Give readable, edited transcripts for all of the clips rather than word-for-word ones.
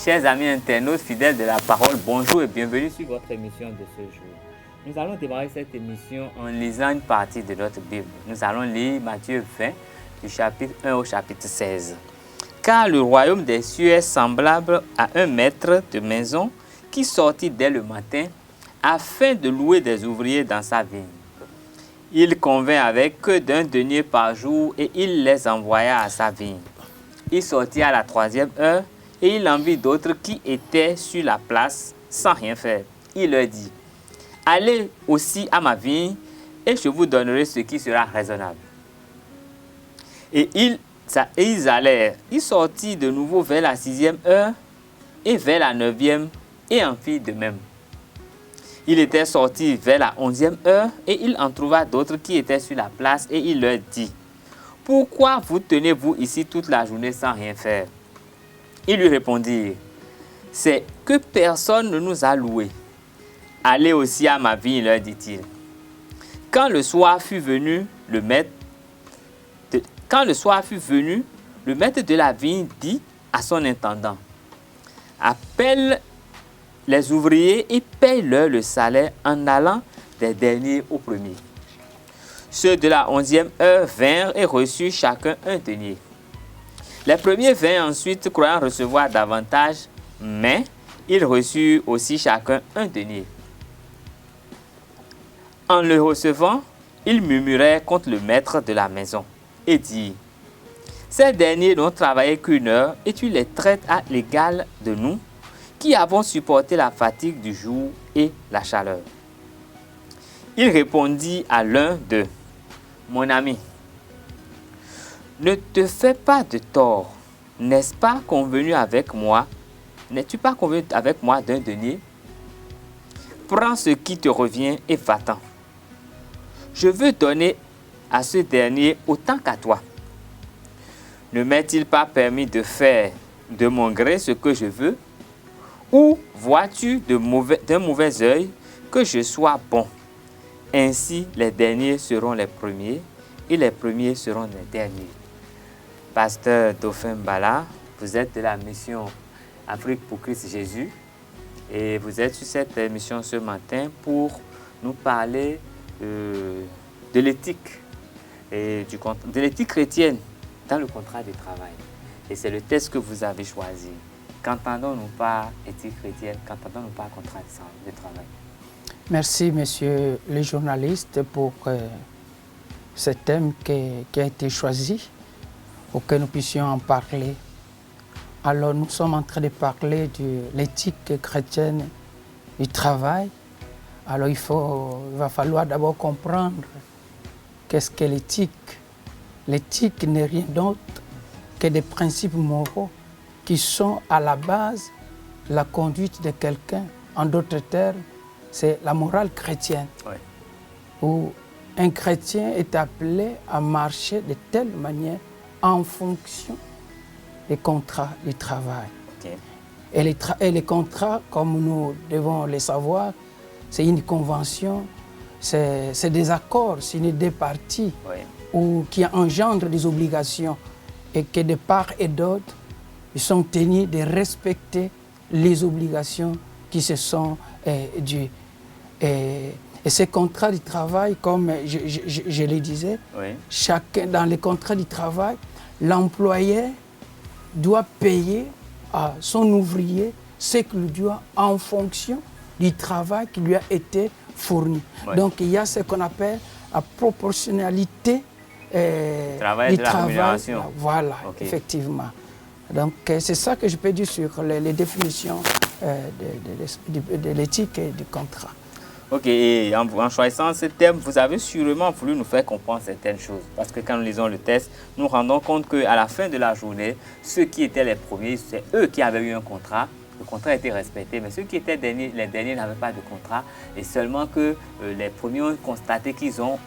Chers amis internautes fidèles de la parole, bonjour et bienvenue sur votre émission de ce jour. Nous allons démarrer cette émission en lisant une partie de notre Bible. Nous allons lire Matthieu 20, du chapitre 1 au chapitre 16. Car le royaume des cieux est semblable à un maître de maison qui sortit dès le matin afin de louer des ouvriers dans sa vigne. Il convint avec eux d'un denier par jour et il les envoya à sa vigne. Il sortit à la 3e heure et il en vit d'autres qui étaient sur la place sans rien faire. Il leur dit: allez aussi à ma vigne et je vous donnerai ce qui sera raisonnable. Et ils allèrent. Il sortit de nouveau vers la 6e heure et vers la 9e et en fit de même. Il était sorti vers la 11e heure et il en trouva d'autres qui étaient sur la place et il leur dit: pourquoi vous tenez-vous ici toute la journée sans rien faire? Ils lui répondirent: c'est que personne ne nous a loués. Allez aussi à ma vigne, leur dit-il. Quand le soir fut venu, le maître de la vigne dit à son intendant: appelle les ouvriers et paye-leur le salaire en allant des derniers aux premiers. Ceux de la 11e heure vinrent et reçurent chacun un denier. Les premiers vinrent ensuite croyant recevoir davantage, mais ils reçurent aussi chacun un denier. En le recevant, ils murmuraient contre le maître de la maison et dirent: ces derniers n'ont travaillé qu'une heure et tu les traites à l'égal de nous qui avons supporté la fatigue du jour et la chaleur. Il répondit à l'un d'eux: mon ami, ne te fais pas de tort. N'est-ce pas convenu avec moi? N'es-tu pas convenu avec moi d'un denier? Prends ce qui te revient et va-t'en. Je veux donner à ce dernier autant qu'à toi. Ne m'est-il pas permis de faire de mon gré ce que je veux? Ou vois-tu d'un mauvais œil que je sois bon? Ainsi, les derniers seront les premiers et les premiers seront les derniers. Pasteur Dauphin Mbala, vous êtes de la mission Afrique pour Christ Jésus et vous êtes sur cette émission ce matin pour nous parler de l'éthique et de l'éthique chrétienne dans le contrat de travail. Et c'est le texte que vous avez choisi. Qu'entendons-nous par éthique chrétienne? Qu'entendons-nous par contrat de travail? Merci, monsieur le journaliste, pour ce thème qui a été choisi pour que nous puissions en parler. Alors, nous sommes en train de parler de l'éthique chrétienne du travail. Alors, il va falloir d'abord comprendre qu'est-ce qu'est l'éthique. L'éthique n'est rien d'autre que des principes moraux qui sont à la base de la conduite de quelqu'un. En d'autres termes, c'est la morale chrétienne, ouais, où un chrétien est appelé à marcher de telle manière en fonction des contrats du travail. okay. Et les contrats, comme nous devons le savoir, c'est une convention, c'est des accords signés des parties, ouais, ou qui engendrent des obligations et que de part et d'autre, ils sont tenus de respecter les obligations qui se sont dues. Et ces contrats du travail, comme je le disais, oui, dans les contrats du travail, l'employeur doit payer à son ouvrier ce qu'il doit en fonction du travail qui lui a été fourni. ouais. Donc il y a ce qu'on appelle la proportionnalité Travail du de la travail. rémunération. Voilà, Okay. Effectivement. Donc c'est ça que je peux dire sur les définitions de l'éthique et du contrat. Ok, et en choisissant ce thème, vous avez sûrement voulu nous faire comprendre certaines choses. Parce que quand nous lisons le texte, nous nous rendons compte qu'à la fin de la journée, ceux qui étaient les premiers, c'est eux qui avaient eu un contrat. Le contrat a été respecté, mais ceux qui étaient les derniers n'avaient pas de contrat. Et seulement que les premiers ont constaté qu'ils ont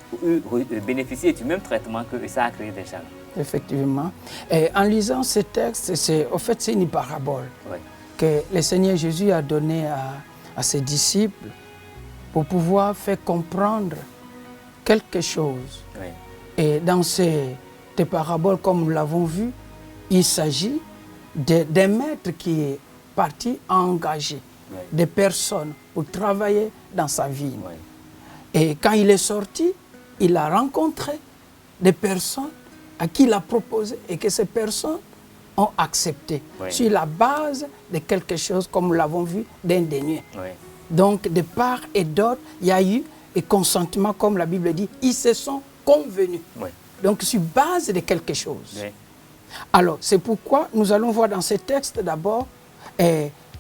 bénéficié du même traitement qu'eux et ça a créé des chaleurs. Effectivement. Et en lisant ce texte, c'est une parabole, Oui, que le Seigneur Jésus a donnée à ses disciples pour pouvoir faire comprendre quelque chose. oui, Et dans ces paraboles, comme nous l'avons vu, il s'agit d'un maître qui est parti engager des personnes pour travailler dans sa vigne. Oui. Et quand il est sorti, il a rencontré des personnes à qui il a proposé et que ces personnes ont accepté sur la base de quelque chose, comme nous l'avons vu, d'un denier. Oui. Donc, de part et d'autre, il y a eu un consentement, comme la Bible dit, ils se sont convenus. Oui. Donc, sur base de quelque chose. Oui. Alors, c'est pourquoi nous allons voir dans ces textes d'abord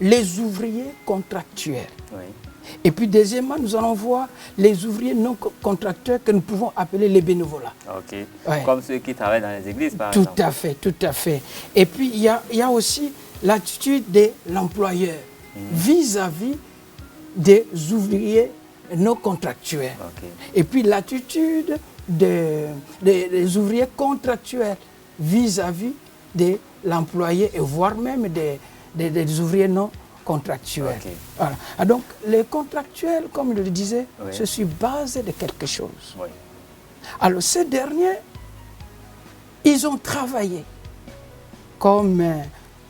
les ouvriers contractuels. Oui. Et puis, deuxièmement, nous allons voir les ouvriers non contractuels que nous pouvons appeler les bénévolats. Ok. Ouais. Comme ceux qui travaillent dans les églises, par Tout exemple. à fait, tout à fait. Et puis, il y a aussi l'attitude de l'employeur vis-à-vis des ouvriers non contractuels. Ok. Et puis, l'attitude des ouvriers contractuels vis-à-vis de l'employé et voire même des ouvriers non contractuels. Ok. Voilà. Ah, donc, les contractuels, comme je le disais, Oui. c'est sur base de quelque chose. Oui. Alors, ces derniers, ils ont travaillé comme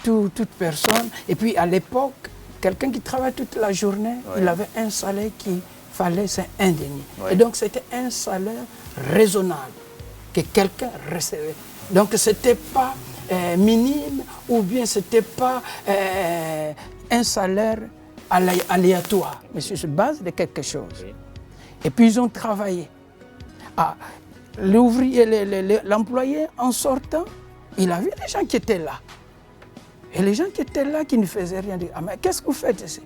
toute personne. Et puis, à l'époque, quelqu'un qui travaille toute la journée, Oui. il avait un salaire qu'il fallait s'indemniser. Oui. Et donc, c'était un salaire raisonnable que quelqu'un recevait. Donc, ce n'était pas minime ou bien ce n'était pas un salaire aléatoire, mais sur base de quelque chose. Oui. Et puis, ils ont travaillé. Ah, l'employé, en sortant, il a vu les gens qui étaient là. Et les gens qui étaient là, qui ne faisaient rien, disent, ah, mais qu'est-ce que vous faites ici?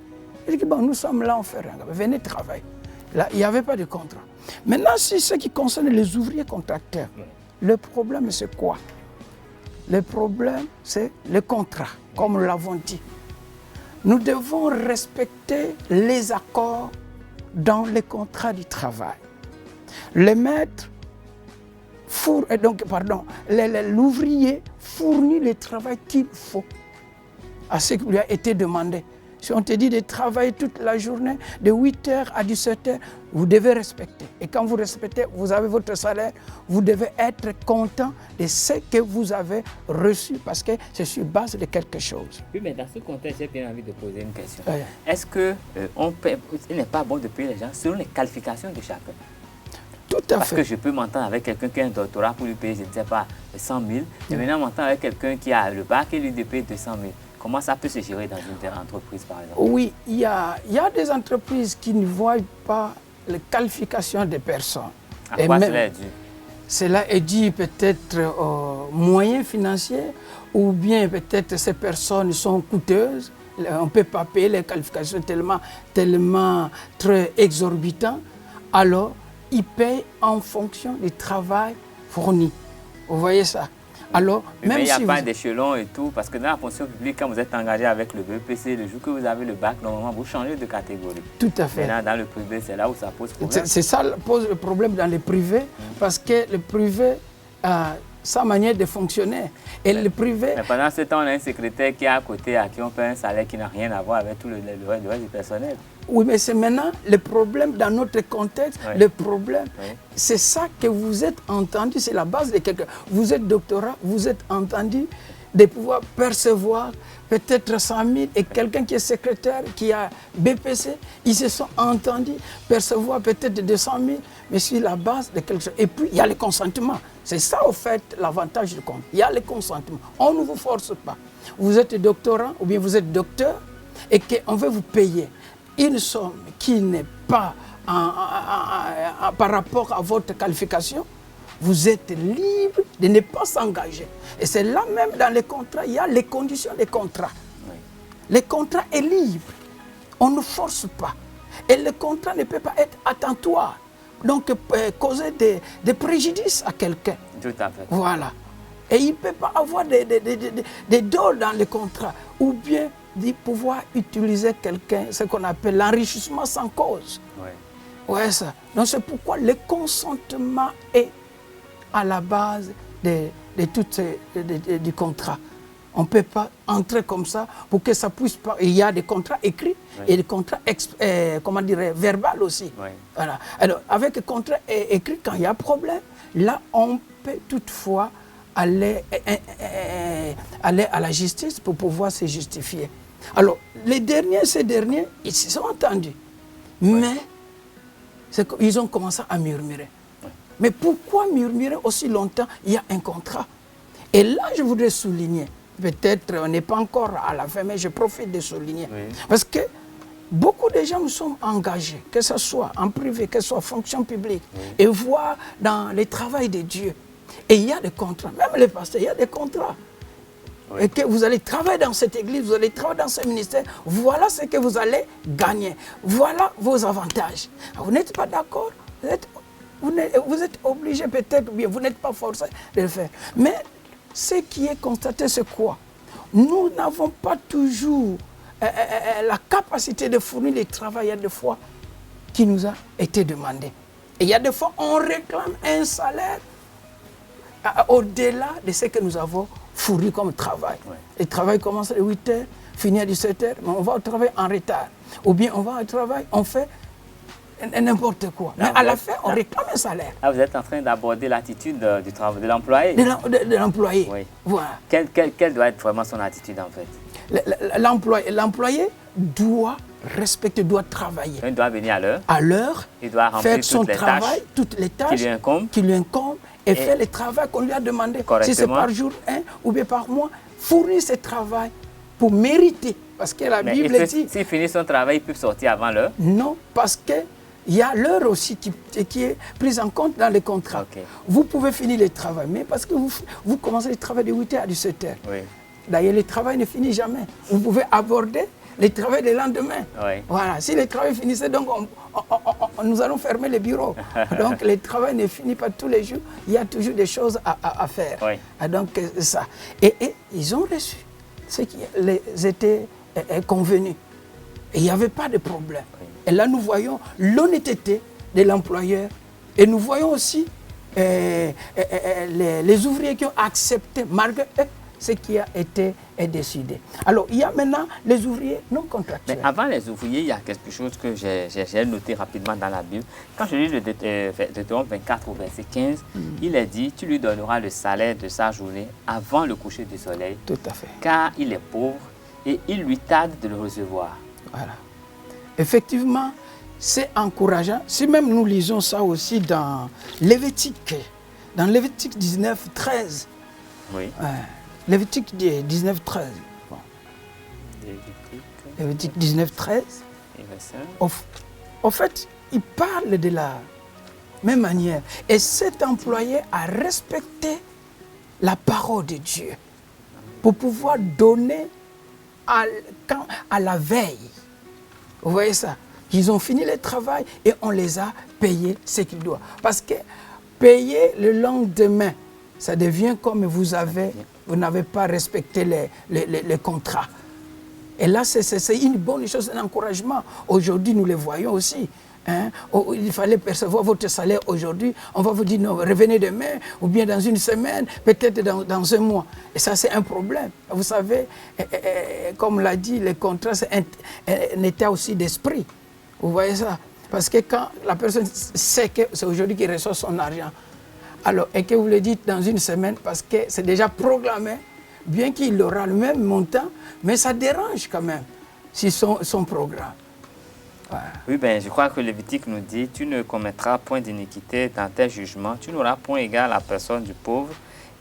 Il dit, bon, nous sommes là, on fait rien. Venez travailler. Là, il n'y avait pas de contrat. Maintenant, si ce qui concerne les ouvriers contracteurs, le problème, c'est quoi? Le problème, c'est le contrat, comme nous l'avons dit. Nous devons respecter les accords dans les contrats du travail. Le maître, l'ouvrier fournit le travail qu'il faut à ce qui lui a été demandé. Si on te dit de travailler toute la journée, de 8h à 17h, vous devez respecter. Et quand vous respectez, vous avez votre salaire, vous devez être content de ce que vous avez reçu parce que c'est sur base de quelque chose. Oui, mais dans ce contexte, j'ai bien envie de poser une question. Oui. Est-ce que il n'est pas bon de payer les gens selon les qualifications de chacun? Tout à Parce fait. que je peux m'entendre avec quelqu'un qui a un doctorat pour lui payer, je ne sais pas, 100 000. Et maintenant, m'entendre avec quelqu'un qui a le bac et lui de payer 200 000. Comment ça peut se gérer dans une telle entreprise, par exemple? Oui, il y a des entreprises qui ne voient pas les qualifications des personnes. À quoi cela est dû? Cela est dû peut-être aux moyens financiers ou bien peut-être ces personnes sont coûteuses. On ne peut pas payer les qualifications tellement très exorbitantes. Alors, ils payent en fonction du travail fourni. Vous voyez ça? Alors, mais il n'y a pas d'échelon et tout, parce que dans la fonction publique, quand vous êtes engagé avec le BEPC, le jour que vous avez le bac, normalement, vous changez de catégorie. Tout à fait. Maintenant, dans le privé, c'est là où ça pose problème. C'est ça qui pose le problème dans le privé, parce que le privé a sa manière de fonctionner. Et le privé... Mais pendant ce temps, on a un secrétaire qui est à côté, à qui on paie un salaire qui n'a rien à voir avec tout le reste du personnel. Oui, mais c'est maintenant le problème dans notre contexte. Oui. Le problème, c'est ça que vous êtes entendu, c'est la base de quelqu'un. Vous êtes doctorat, vous êtes entendu de pouvoir percevoir peut-être 100 000 et quelqu'un qui est secrétaire, qui a BPC, ils se sont entendus percevoir peut-être 200 000, mais sur la base de quelque chose. Et puis, il y a le consentement. C'est ça, au fait, l'avantage du compte. Il y a le consentement. On ne vous force pas. Vous êtes doctorant ou bien vous êtes docteur et qu'on veut vous payer une somme qui n'est pas par rapport à votre qualification, vous êtes libre de ne pas s'engager. Et c'est là même dans les contrats, il y a les conditions des contrats. Oui. Le contrat est libre. On ne force pas. Et le contrat ne peut pas être attentoire. Donc, causer des préjudices à quelqu'un. Tout à fait. Voilà. Et il ne peut pas avoir des dons dans le contrat. Ou bien de pouvoir utiliser quelqu'un, ce qu'on appelle l'enrichissement sans cause. Oui. Ouais, ça. Donc, c'est pourquoi le consentement est à la base du contrat. On ne peut pas entrer comme ça pour que ça puisse pas. Il y a des contrats écrits et des contrats verbal aussi. Oui. Voilà. Alors, avec le contrat écrit, quand il y a problème, là, on peut toutefois aller à la justice pour pouvoir se justifier. Alors, ces derniers, ils se sont entendus. Mais ils ont commencé à murmurer. Mais pourquoi murmurer aussi longtemps? Il y a un contrat. Et là, je voudrais souligner, peut-être on n'est pas encore à la fin, mais je profite de souligner. Parce que beaucoup de gens nous sommes engagés, que ce soit en privé, que ce soit en fonction publique, et voient dans le travail de Dieu. Et il y a des contrats, même les pasteurs, il y a des contrats. Et que vous allez travailler dans cette église, vous allez travailler dans ce ministère, voilà ce que vous allez gagner. Voilà vos avantages. Vous n'êtes pas d'accord, vous êtes obligé peut-être, ou bien vous n'êtes pas forcé de le faire. Mais ce qui est constaté, c'est quoi? Nous n'avons pas toujours la capacité de fournir le travail, il y a des fois qui nous a été demandé. Et il y a des fois, on réclame un salaire au-delà de ce que nous avons fourni comme travail. Le travail commence à 8 h, finit à 17 h, mais on va au travail en retard. Ou bien on va au travail, on fait n'importe quoi. Mais à la fin, on réclame un salaire. Vous êtes en train d'aborder l'attitude du travail de l'employé. De l'employé. Oui. Voilà. Quelle doit être vraiment son attitude en fait? L'employé doit respecter, doit travailler. Il doit venir à l'heure. À l'heure. Il doit remplir faire son travail, toutes les tâches qui lui incombent et faire le travail qu'on lui a demandé. Si c'est par jour ou bien par mois, fournir ce travail pour mériter. Parce que la Bible dit... S'il finit son travail, il peut sortir avant l'heure? Non, parce qu'il y a l'heure aussi qui est prise en compte dans les contrats. Vous pouvez finir le travail, mais parce que vous commencez le travail de 8 h à 17 h. Oui. D'ailleurs, le travail ne finit jamais. Vous pouvez aborder le travail le lendemain. Voilà. Si le travail finissait, donc nous allons fermer les bureaux. Donc le travail ne finit pas tous les jours. Il y a toujours des choses à faire. Donc ça. Et ils ont reçu ce qui les était convenu. Et il n'y avait pas de problème. Et là, nous voyons l'honnêteté de l'employeur. Et nous voyons aussi les ouvriers qui ont accepté, malgré ce qui a été décidé. Alors, il y a maintenant les ouvriers non contractuels. Mais avant les ouvriers, il y a quelque chose que j'ai noté rapidement dans la Bible. Quand je lis le Deutéronome 24 au verset 15, il est dit, tu lui donneras le salaire de sa journée avant le coucher du soleil. Tout à fait. Car il est pauvre et il lui tarde de le recevoir. Voilà. Effectivement, c'est encourageant. Si même nous lisons ça aussi dans Lévitique 19, 13. Oui. Lévitique 19, 13. Bon. Lévitique 19, 13. En fait, il parle de la même manière. Et cet employé a respecté la parole de Dieu pour pouvoir donner à la veille. Vous voyez ça? Ils ont fini le travail et on les a payés ce qu'ils doivent. Parce que payer le lendemain, ça devient comme vous n'avez pas respecté les contrats. Et là, c'est une bonne chose, un encouragement. Aujourd'hui, nous le voyons aussi. Il fallait percevoir votre salaire aujourd'hui. On va vous dire, non, revenez demain, ou bien dans une semaine, peut-être dans un mois. Et ça, c'est un problème. Vous savez, comme l'a dit, les contrats, c'est un état aussi d'esprit. Vous voyez ça? Parce que quand la personne sait que c'est aujourd'hui qu'il reçoit son argent, alors, et que vous le dites dans une semaine, parce que c'est déjà programmé, bien qu'il aura le même montant, mais ça dérange quand même, si son programme. Voilà. Oui, je crois que Lévitique nous dit, tu ne commettras point d'iniquité dans tes jugements, tu n'auras point égard à la personne du pauvre,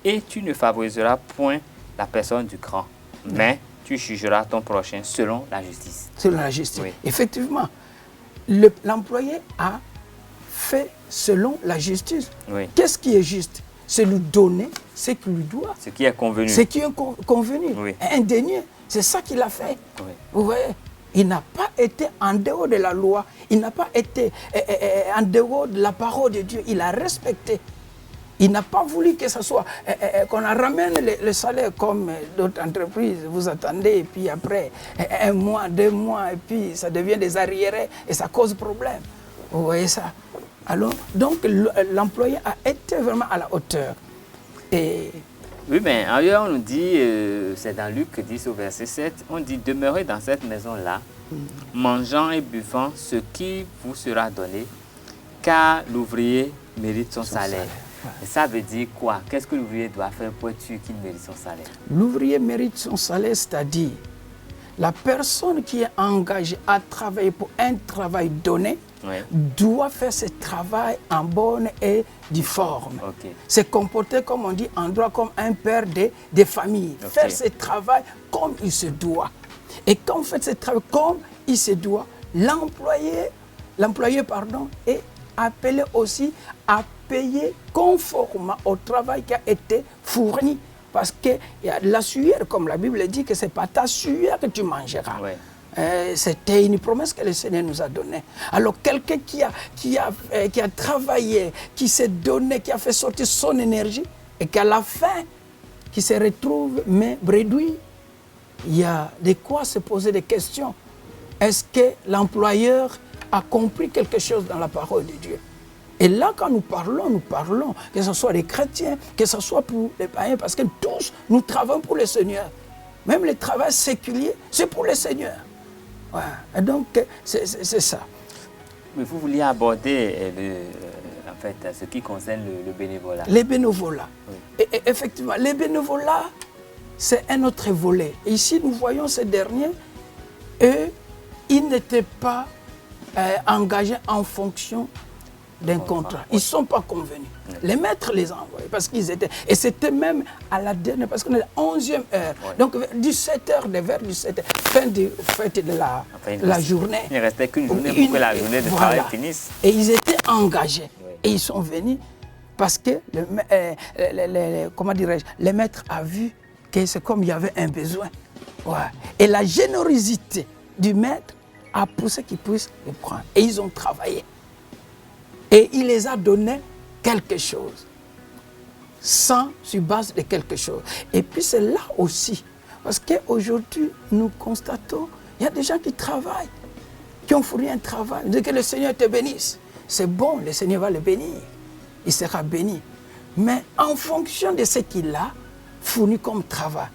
et tu ne favoriseras point la personne du grand, mais tu jugeras ton prochain selon la justice. Selon la justice. Oui. Effectivement, l'employé a fait selon la justice. Oui. Qu'est-ce qui est juste? C'est lui donner ce qu'il lui doit. Ce qui est convenu. Ce qui est convenu. Oui. Indénié. C'est ça qu'il a fait. Oui. Vous voyez? Il n'a pas été en dehors de la loi. Il n'a pas été en dehors de la parole de Dieu. Il a respecté. Il n'a pas voulu que ce soit qu'on ramène le salaire comme d'autres entreprises. Vous attendez et puis après 1 mois, 2 mois et puis ça devient des arriérés et ça cause problème. Vous voyez ça? Alors, donc l'employé a été vraiment à la hauteur. Et oui, mais ailleurs on nous dit, c'est dans Luc 10 au verset 7, on dit, demeurez dans cette maison-là, mangeant et buvant ce qui vous sera donné, car l'ouvrier mérite son salaire. Et ça veut dire quoi? Qu'est-ce que l'ouvrier doit faire pour être sûr qu'il mérite son salaire? L'ouvrier mérite son salaire, c'est-à-dire la personne qui est engagée à travailler pour un travail donné doit faire ce travail en bonne et due forme. Se comporter, comme on dit en droit, comme un père de famille. Faire ce travail comme il se doit. Et quand on fait ce travail comme il se doit, l'employé est appelé aussi à payer conformément au travail qui a été fourni. Parce que la sueur, comme la Bible dit, que ce n'est pas ta sueur que tu mangeras. C'était une promesse que le Seigneur nous a donnée. Alors quelqu'un qui a travaillé, qui s'est donné, qui a fait sortir son énergie, et qu'à la fin, qui se retrouve mais réduit, il y a de quoi se poser des questions. Est-ce que l'employeur a compris quelque chose dans la parole de Dieu? Et là, quand nous parlons, que ce soit les chrétiens, que ce soit pour les païens, parce que tous, nous travaillons pour le Seigneur. Même le travail séculier, c'est pour le Seigneur. Ouais. Et donc, c'est ça. Mais vous vouliez aborder en fait, ce qui concerne le bénévolat. Les bénévolats. Oui. Et effectivement, les bénévolats, c'est un autre volet. Et ici, nous voyons ces derniers, eux, ils n'étaient pas engagés en fonction d'un contrat. Ils ne sont pas convenus. Les maîtres les ont envoyés parce qu'ils étaient... Et c'était même à la dernière, parce qu'on est à la 11e heure. Donc, 17h, vers 17h, fin de la journée. Il ne restait qu'une journée pour que la journée de travail finisse. Et ils étaient engagés. Et ils sont venus parce que, comment dirais-je, le maître a vu que c'est comme il y avait un besoin. Et la générosité du maître a poussé qu'ils puissent le prendre. Et ils ont travaillé. Et il les a donné quelque chose, sur base de quelque chose. Et puis c'est là aussi, parce qu'aujourd'hui, nous constatons, il y a des gens qui travaillent, qui ont fourni un travail. Dès que le Seigneur te bénisse, c'est bon, le Seigneur va le bénir, il sera béni. Mais en fonction de ce qu'il a fourni comme travail,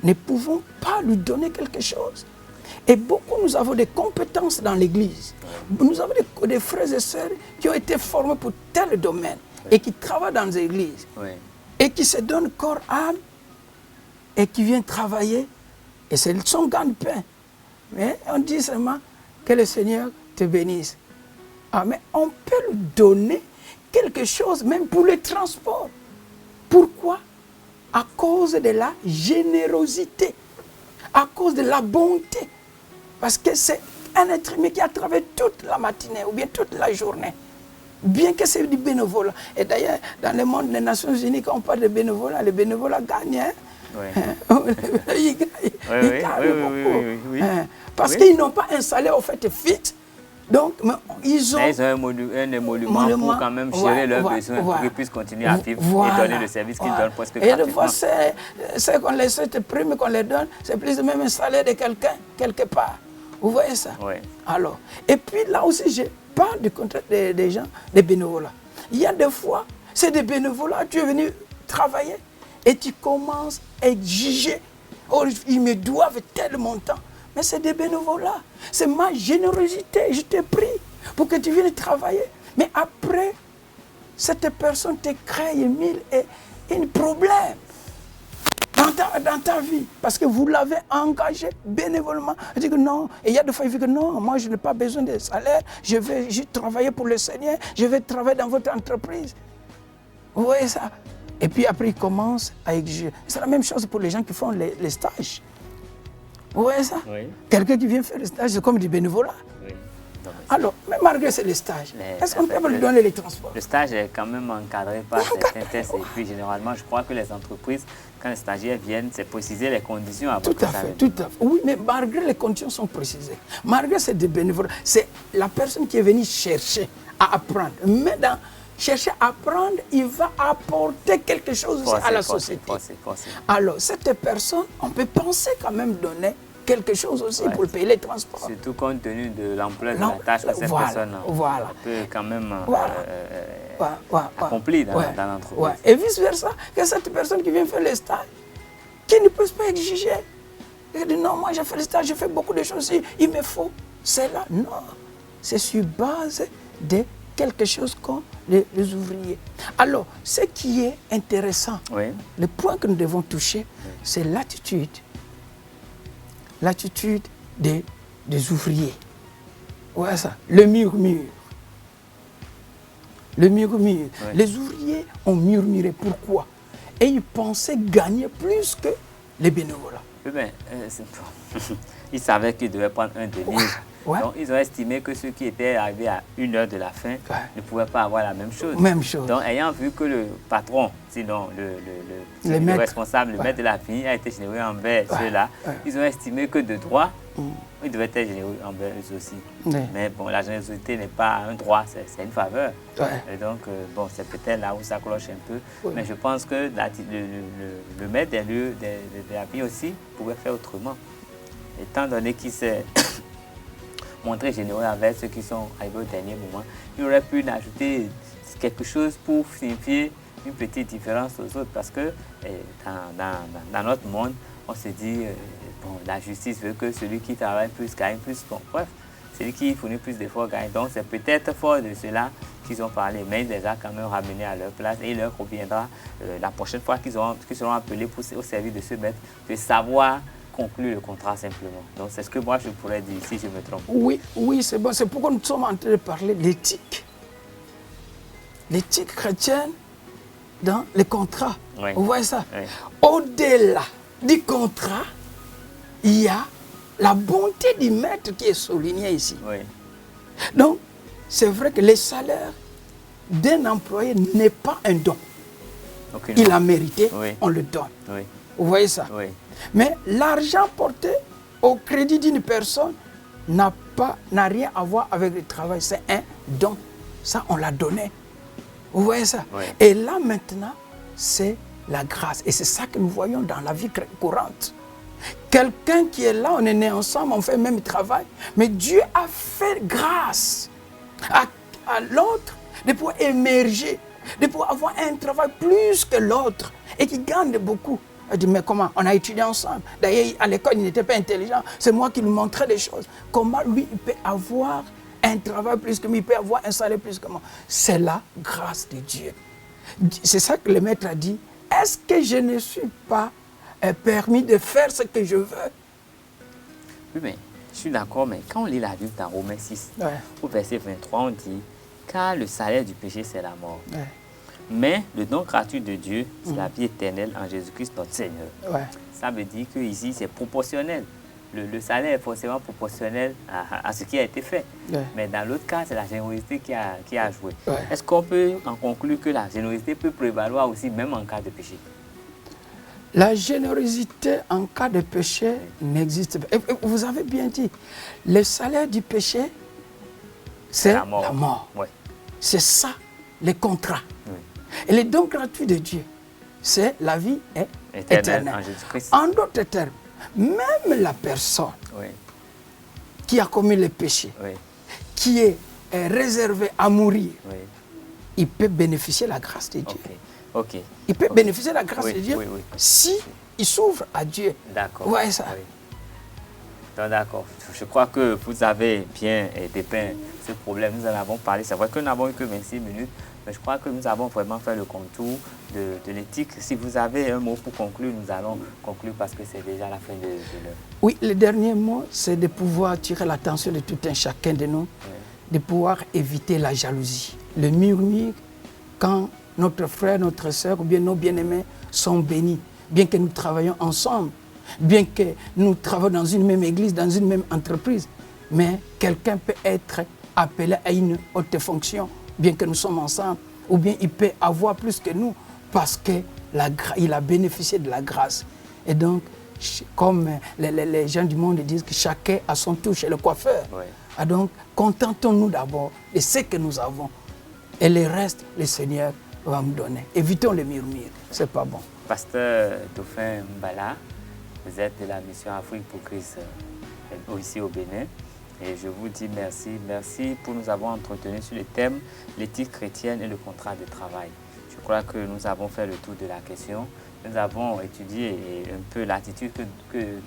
ne pouvons pas lui donner quelque chose. Et beaucoup, nous avons des compétences dans l'Église. Nous avons des frères et sœurs qui ont été formés pour tel domaine et qui travaillent dans les églises et qui se donnent corps, âme et qui viennent travailler. Et c'est son gagne-pain. Mais on dit seulement que le Seigneur te bénisse. Ah, mais on peut lui donner quelque chose même pour le transport. Pourquoi? À cause de la générosité, à cause de la bonté. Parce que c'est un être humain qui a travaillé toute la matinée ou bien toute la journée. Bien que c'est du bénévolat. Et d'ailleurs, dans le monde des Nations Unies, quand on parle de bénévolat, les bénévolats gagnent. Ils gagnent beaucoup. Parce qu'ils n'ont pas un salaire au fait fixe. Donc, ils ont un émolument pour quand même gérer leurs besoins, pour qu'ils puissent continuer à vivre et donner le service qu'ils donnent presque gratuitement. Et des fois, c'est qu'on les souhaite prime qu'on les donne, c'est plus de même un salaire de quelqu'un, quelque part. Vous voyez ça? Alors, et puis là aussi, je parle du contrat des gens, des bénévolats. Il y a des fois, c'est des bénévolats, tu es venu travailler et tu commences à exiger. Oh, ils me doivent tel montant. Mais c'est des bénévolats. C'est ma générosité. Je t'ai pris pour que tu viennes travailler. Mais après, cette personne te crée un problème dans ta vie. Parce que vous l'avez engagé bénévolement. Elle dit que non. Et il y a des fois, il dit que non, moi je n'ai pas besoin de salaire. Je vais juste travailler pour le Seigneur. Je vais travailler dans votre entreprise. Vous voyez ça? Et puis après, il commence à exiger. C'est la même chose pour les gens qui font les stages. Vous voyez ça? Quelqu'un qui vient faire le stage, c'est comme du bénévolat. Alors, mais malgré c'est le stage, est-ce qu'on peut lui donner les transports? Le stage est quand même encadré par certains tests. Et puis, généralement, je crois que les entreprises, quand les stagiaires viennent, c'est préciser les conditions avant que ça vienne. Tout à fait. Oui, mais malgré les conditions sont précisées. Malgré c'est des bénévolats, c'est la personne qui est venue chercher à apprendre. Mais dans chercher à apprendre, il va apporter quelque chose à la société. Alors, cette personne, on peut penser quand même donner quelque chose aussi pour payer les transports. Surtout compte tenu de l'ampleur de la tâche que cette personne peut quand même accomplir dans l'entreprise. Et vice-versa, que cette personne qui vient faire le stage, qui ne peut pas exiger. Elle dit non, moi j'ai fait le stage, j'ai fait beaucoup de choses, il me faut cela. Non, c'est sur base de quelque chose comme les ouvriers. Alors, ce qui est intéressant, le point que nous devons toucher, c'est l'attitude l'attitude des ouvriers. Ouais, ça, le murmure. Le murmure. Ouais. Les ouvriers ont murmuré. Pourquoi? Et ils pensaient gagner plus que les bénévolats. Oui, mais ils savaient qu'ils devaient prendre un délire. Ouais. Donc, ils ont estimé que ceux qui étaient arrivés à 1 heure de la fin ne pouvaient pas avoir la même chose. Même chose. Donc, ayant vu que le patron, sinon le responsable, le maître de la famille a été généreux envers ceux-là, ils ont estimé que de droit, ils devaient être généreux envers eux aussi. Mais bon, la générosité n'est pas un droit, c'est une faveur. Et donc, bon, c'est peut-être là où ça cloche un peu. Mais je pense que le maître des lieux de la vie aussi pouvait faire autrement. Étant donné qu'il s'est montré généreux avec ceux qui sont arrivés au dernier moment, il aurait pu ajouter quelque chose pour signifier une petite différence aux autres. Parce que dans notre monde, on se dit, bon, la justice veut que celui qui travaille plus gagne plus. Bon, bref, celui qui fournit plus d'efforts gagne. Donc c'est peut-être fort de cela qu'ils ont parlé, mais il les a quand même ramenés à leur place et il leur conviendra la prochaine fois qu'ils seront appelés au service de ce maître de savoir conclure le contrat simplement. Donc c'est ce que moi je pourrais dire si je me trompe. Oui, oui, c'est bon. C'est pourquoi nous sommes en train de parler de l'éthique. L'éthique chrétienne dans les contrats. Oui. Vous voyez ça? Oui. Au-delà du contrat, il y a la bonté du maître qui est soulignée ici. Oui. Donc, c'est vrai que le salaire d'un employé n'est pas un don. Aucunement. Il a mérité, Oui. on le donne. Oui. Vous voyez ça? Oui. Mais l'argent porté au crédit d'une personne n'a rien à voir avec le travail. C'est un don. Ça, on l'a donné. Vous voyez ça? Oui. Et là, maintenant, c'est la grâce. Et c'est ça que nous voyons dans la vie courante. Quelqu'un qui est là, on est né ensemble, on fait le même travail. Mais Dieu a fait grâce à l'autre de pouvoir émerger, de pouvoir avoir un travail plus que l'autre et qui gagne beaucoup. Elle dit, mais comment? On a étudié ensemble. D'ailleurs, à l'école, il n'était pas intelligent. C'est moi qui lui montrais des choses. Comment lui, il peut avoir un travail plus que moi, il peut avoir un salaire plus que moi? C'est la grâce de Dieu. C'est ça que le maître a dit. Est-ce que je ne suis pas permis de faire ce que je veux? Oui, mais je suis d'accord, mais quand on lit la Bible dans Romains 6, au verset 23, on dit, car le salaire du péché, c'est la mort. Mais le don gratuit de Dieu, c'est la vie éternelle en Jésus-Christ, notre Seigneur. Ça veut dire que ici c'est proportionnel. Le salaire est forcément proportionnel à ce qui a été fait. Mais dans l'autre cas, c'est la générosité qui a joué. Est-ce qu'on peut en conclure que la générosité peut prévaloir aussi, même en cas de péché? La générosité en cas de péché n'existe pas. Et vous avez bien dit, le salaire du péché, c'est la mort. C'est ça, les contrats. Et le don gratuit de Dieu, c'est la vie éternelle. En Jésus-Christ. En d'autres termes, même la personne qui a commis le péché, qui est réservée à mourir, il peut bénéficier de la grâce de Dieu. Il peut bénéficier de la grâce de Dieu si il s'ouvre à Dieu. D'accord. Vous voyez ça? D'accord. Je crois que vous avez bien dépeint ce problème. Nous en avons parlé. C'est vrai que nous n'avons eu que 26 minutes, mais je crois que nous avons vraiment fait le contour de l'éthique. Si vous avez un mot pour conclure, nous allons conclure parce que c'est déjà la fin de l'heure. Oui, le dernier mot, c'est de pouvoir tirer l'attention de tout un chacun de nous, de pouvoir éviter la jalousie. Le murmure, quand notre frère, notre soeur ou bien nos bien-aimés sont bénis, bien que nous travaillons ensemble, bien que nous travaillons dans une même église, dans une même entreprise, mais quelqu'un peut être appelé à une haute fonction, bien que nous sommes ensemble, ou bien il peut avoir plus que nous, parce qu'il a bénéficié de la grâce. Et donc, comme les gens du monde disent que chacun a son tour chez le coiffeur. Et donc, contentons-nous d'abord de ce que nous avons. Et le reste, le Seigneur va nous donner. Évitons les murmures, c'est pas bon. Pasteur Dauphin Mbala, vous êtes de la mission Afrique pour Christ ici au Bénin. Et je vous dis merci. Merci pour nous avoir entretenu sur le thème l'éthique chrétienne et le contrat de travail. Je crois que nous avons fait le tour de la question. Nous avons étudié un peu l'attitude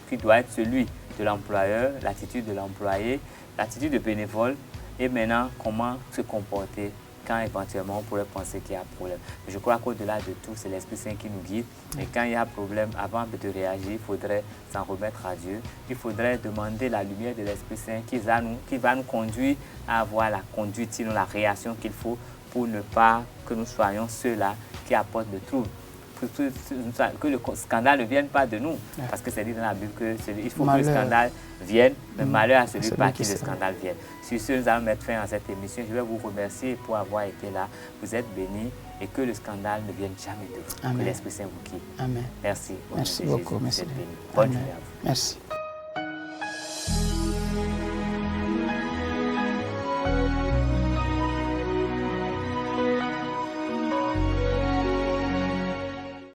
qui doit être celui de l'employeur, l'attitude de l'employé, l'attitude de bénévole et maintenant comment se comporter quand éventuellement on pourrait penser qu'il y a problème. Je crois qu'au-delà de tout, c'est l'Esprit Saint qui nous guide. Et quand il y a problème, avant de réagir, il faudrait s'en remettre à Dieu. Il faudrait demander la lumière de l'Esprit Saint qui va nous conduire à avoir la conduite, sinon la réaction qu'il faut pour ne pas que nous soyons ceux-là qui apportent le trouble. Que le scandale ne vienne pas de nous. Parce que c'est dit dans la Bible qu'il faut que le scandale vienne, mais malheur à celui par qui le scandale vienne. Sur ce, nous allons mettre fin à cette émission. Je vais vous remercier pour avoir été là. Vous êtes bénis et que le scandale ne vienne jamais de vous. Amen. Que l'Esprit Saint vous guide. Amen. Merci. Merci beaucoup. Merci. Bonne journée à vous. Merci.